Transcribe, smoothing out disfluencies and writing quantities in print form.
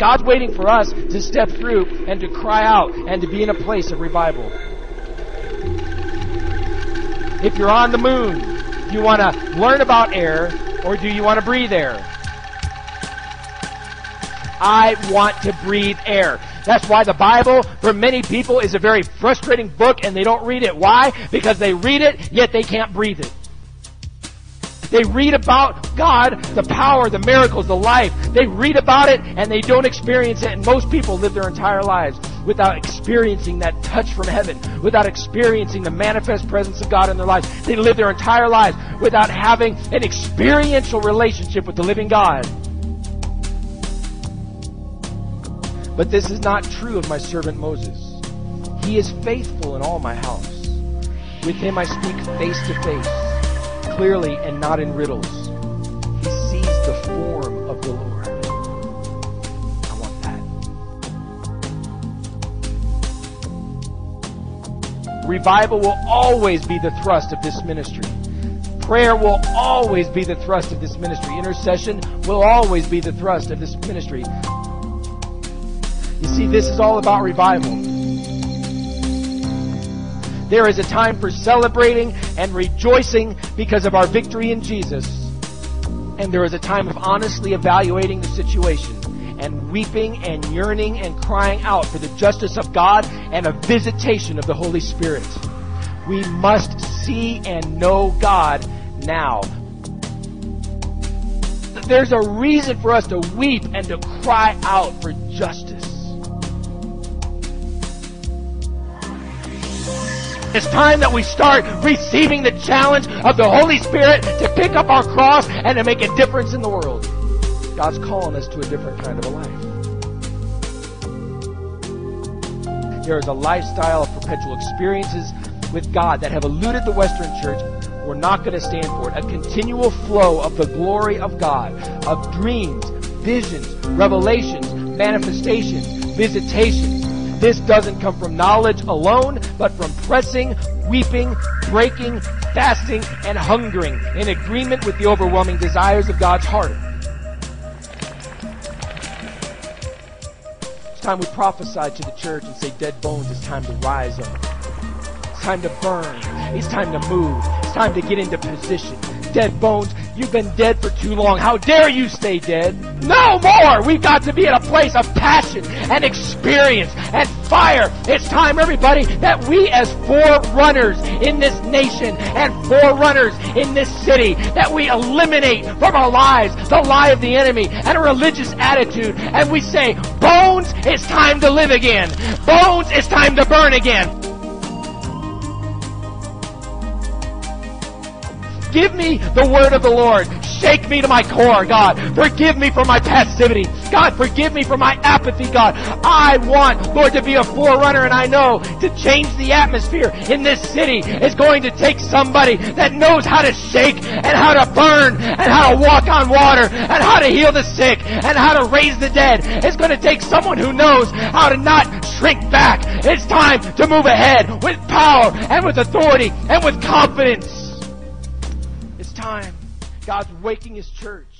God's waiting for us to step through and to cry out and to be in a place of revival. If you're on the moon, do you want to learn about air or do you want to breathe air? I want to breathe air. That's why the Bible, for many people, is a very frustrating book and they don't read it. Why? Because they read it, yet they can't breathe it. They read about God, the power, the miracles, the life. They read about it and they don't experience it. And most people live their entire lives without experiencing that touch from heaven, without experiencing the manifest presence of God in their lives. They live their entire lives without having an experiential relationship with the living God. But this is not true of my servant Moses. He is faithful in all my house. With him I speak face to face, clearly and not in riddles. He sees the form of the Lord. I want that. Revival will always be the thrust of this ministry. Prayer will always be the thrust of this ministry. Intercession will always be the thrust of this ministry. You see, this is all about revival. There is a time for celebrating and rejoicing because of our victory in Jesus. And there is a time of honestly evaluating the situation and weeping and yearning and crying out for the justice of God and a visitation of the Holy Spirit. We must see and know God now. There's a reason for us to weep and to cry out for justice. It's time that we start receiving the challenge of the Holy Spirit to pick up our cross and to make a difference in the world. God's calling us to a different kind of a life. There is a lifestyle of perpetual experiences with God that have eluded the Western church. We're not going to stand for it. A continual flow of the glory of God, of dreams, visions, revelations, manifestations, visitations. This doesn't come from knowledge alone, but from pressing, weeping, breaking, fasting, and hungering in agreement with the overwhelming desires of God's heart. It's time we prophesy to the church and say, dead bones, it's time to rise up. It's time to burn. It's time to move. It's time to get into position. Dead bones, you've been dead for too long. How dare you stay dead? No more! We've got to be in a place of passion and experience and fire. It's time, everybody, that we as forerunners in this nation and forerunners in this city, that we eliminate from our lives the lie of the enemy and a religious attitude. And we say, bones, it's time to live again. Bones, it's time to burn again. Give me the word of the Lord. Shake me to my core, God. Forgive me for my passivity. God, forgive me for my apathy, God. I want, Lord, to be a forerunner, and I know to change the atmosphere in this city is going to take somebody that knows how to shake and how to burn and how to walk on water and how to heal the sick and how to raise the dead. It's going to take someone who knows how to not shrink back. It's time to move ahead with power and with authority and with confidence. Time. God's waking His church.